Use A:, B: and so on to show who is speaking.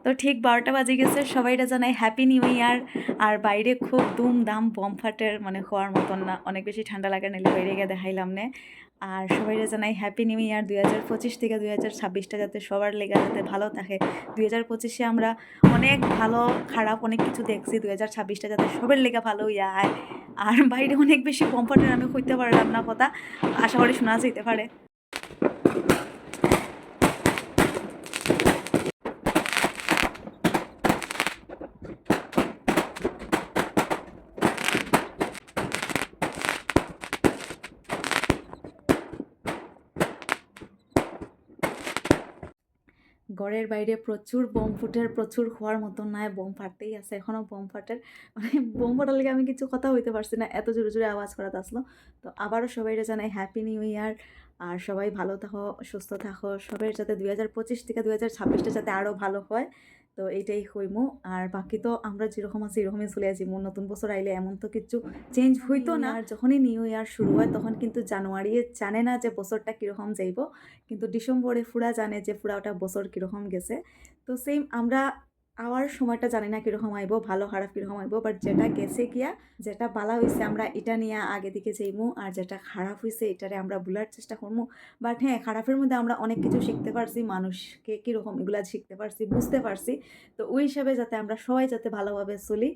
A: তো ঠিক 12টা বাজে গেছে, সবাইটা জানাই হ্যাপি নিউ ইয়ার। আর বাইরে খুব দুমদাম বম ফাটের, মানে হওয়ার মতন না, অনেক বেশি ঠান্ডা লাগে, নাহলে বাইরে গিয়ে দেখাইলাম না। আর সবাইটা জানাই হ্যাপি নিউ ইয়ার। 2025 থেকে 2026টা যাতে সবার লেগে যাতে ভালো থাকে। 2025-এ আমরা অনেক ভালো খারাপ অনেক কিছু দেখছি, 2026টা যাতে সবার লেগে ভালো ইয়া হয়। আর বাইরে অনেক বেশি বম ফাটের, আমি কইতে পারলাম না কথা, আশা করি শোনা যেতে পারে। ঘরের বাইরে প্রচুর বোম ফুটের, প্রচুর হওয়ার মতন নয়, বোম ফাটতেই আছে, এখনও বোম ফাটের। মানে বোম ফাটার লেগে আমি কিছু কথা হইতে পারছি না, এত জোরে জোরে আওয়াজ করা আসলো। তো আবারও সবাইকে জানাই হ্যাপি নিউ ইয়ার। আর সবাই ভালো থাকো, সুস্থ থাকো, সবাই যাতে 2025 থেকে 2026টা যাতে আরও ভালো হয়। তো এইটাই কইমু। আর বাকি তো আমরা যেরকম আছি এরকমই চলে যাবো। নতুন বছর আইলে এমন তো কিছু চেঞ্জ হইতো না। আর যখনই নিউ ইয়ার শুরু হয় তখন কিন্তু জানুয়ারি জানে না যে বছরটা কীরকম যাইব, কিন্তু ডিসেম্বরে পুরা জানে যে পুরা ওটা বছর কীরকম গেছে। তো সেম আমরা আওয়ার সময়টা জানি না কীরকম আইব, ভালো খারাপ কীরকম আইব, বাট যেটা গেছে গিয়া, যেটা বালা হয়েছে আমরা এটা নিয়ে আগে দিকে যাইমু, আর যেটা খারাপ হয়েছে এটারে আমরা ভুলার চেষ্টা করবো। বাট হ্যাঁ, খারাপের মধ্যে আমরা অনেক কিছু শিখতে পারছি, মানুষকে কীরকম এগুলা শিখতে পারছি, বুঝতে পারছি। তো ওই হিসাবে যাতে আমরা সবাই যাতে ভালোভাবে চলি।